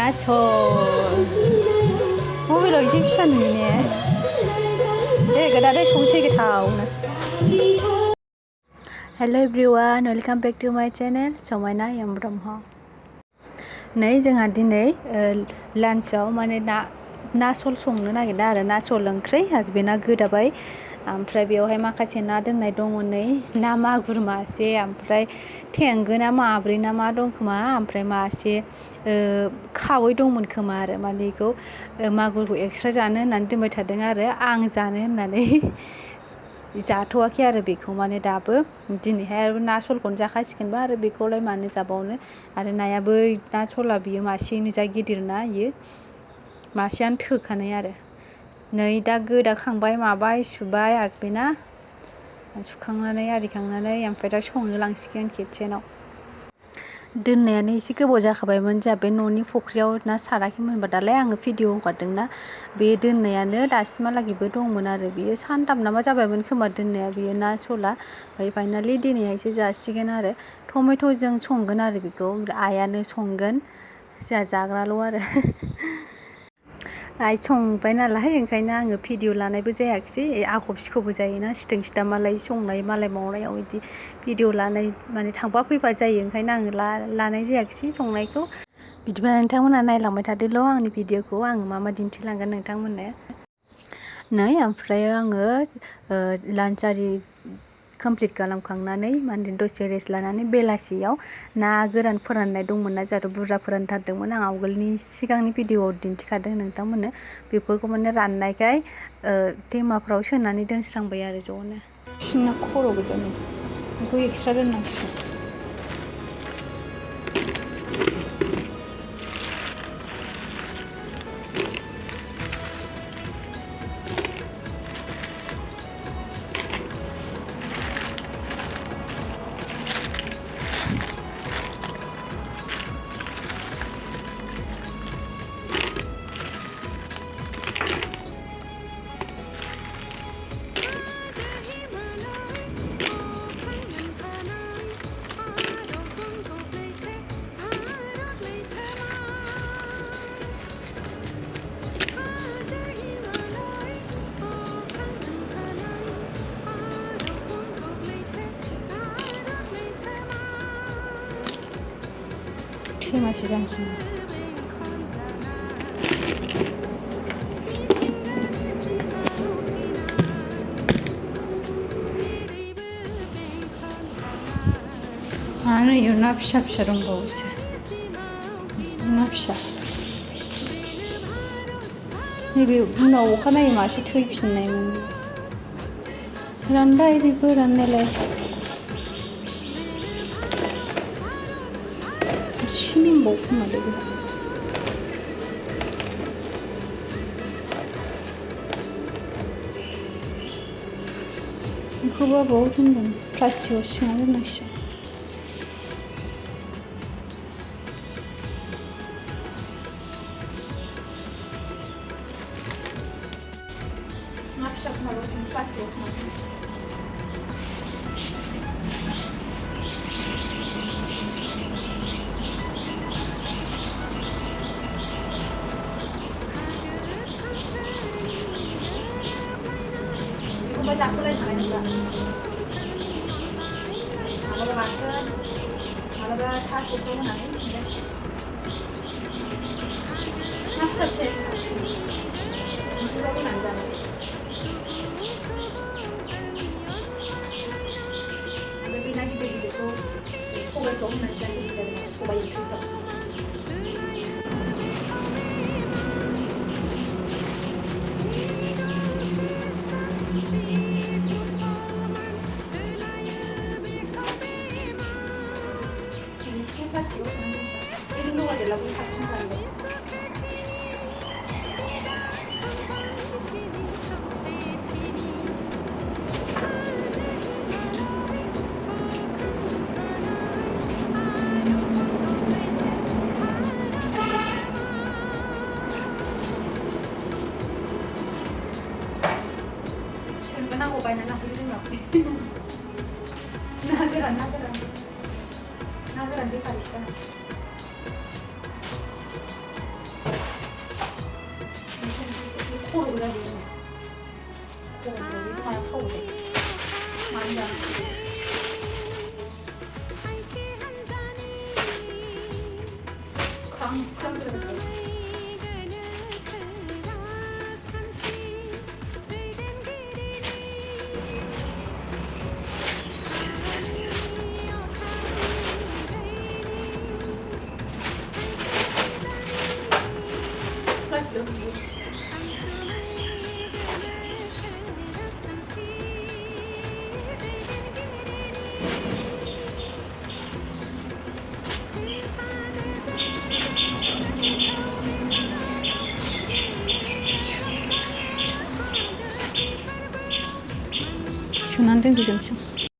나초 mobile 이제 비싼네. 내가 나를 소식이 다 오네. Hello everyone, welcome back to my channel Samaina M Brahma. नै जोंहा दिनै लान्चआव माने ना सल संनो नागिरदों आरो ना सल ओंख्रि हासबेन्डआ गोदाबाय ओमफ्राय बेवहाय माखासे ना दोननाय दङ नै ना मागुर मासे ओमफ्राय थेंगोना माब्रै ना मा दं खोमा ओमफ्राय मासे खावै दंमोन खोमा आरो माने बेखौ मागुरखौ एक्सट्रा जानो होननानै दोनबाय थादों आरो आं जानो होननानै जाथ'वाखै आरो बेखौ माने दाबो दिनैहाय आरो ना सलखौनो जाखासिगोनबा आरो बेखौलाय मानो जाबावनो आरो नायाबो ना सला बियो मासेयैनो जा गिदिर ना इयो मासेयानो थोखानाय आरो नै दा गोदाखांबाय माबाय सुबाय हासबेन्डआ सुखांनानै आरिखांनानै ओमफ्राय दा संनो लांसिगोन किटचेनाव दोननायानो एसे गोबाव जाखाबायमोन जोंहा बे न'नि फुख्रियाव ना साराखैमोनबा दालाय आङो भिडिअ हगारदोंना बे दोननायानो दासिमहालागैबो दंमोन आरो बियो सानथाम नामा जाबायमोन खोमा दोननाया बियो ना सला ओमफ्राय फाइनालि दिनैहायसो जासिगोन आरो टमेट'जों संगोन आरो बेखौ आइयानो संगोन जोंहा जाग्राल' आरो आइ संबाय नालाय ओंखायनो आङो भिडिअ लानायबो जायाखिसै आख' फिख'बो जायोना सिथों सिथा मालाय संनाय मालाय मावनायाव बिदि भिडिअ लानाय माने थांबा फैबा जायो ओंखायनो आङो लानाय जायाखिसै संनायखौ बिदिबा नोंथांमोना नायलांबाय थादोल' आंनि भिडिअखौ आङो मा दिन्थिलांगोन नोंथांमोननो नै ओमफ्राय आङो लान्च आरि कमप्लिट खालामखांनानै माने दसे रेस्ट लानानै बेलासियाव ना गोरान फोराननाय दंमोन ना जोंहाथ' बुरजा फोरानथारदोंमोन आं आवगोलनि सिगांनि भिडिअआव दिन्थिखादों नोंथांमोननो बेफोरखौ माने राननायखाय टेमाफ्राव सोनानै दोनस्रांबाय आरो ज'नो सिमना खर' गोजानि बेखौ extra दोननांसिगोन 맛이 잠시만 안에 요 납샷 저런 거 보세요 납샷 이게 우나오 하나의 맛이 트입신네 란다 이리고 란네래 힘이 뭐구나 되게 이거 봐 뭐든지 플라스틱 옷이나 넣으셔 납작 말로 플라스틱 옷 Aku lagi makan juga. Kalau makan, kalau tak itu mana ni? Macam apa? Itu baru nanti. Tapi nanti begitu, kau itu nanti kau bayar itu. Kulumbai na nahuli din ako. Nagaran di pa siya. खर'बो जायो खर'बो माया थाव दे मानो जानो 시원한데 그죠?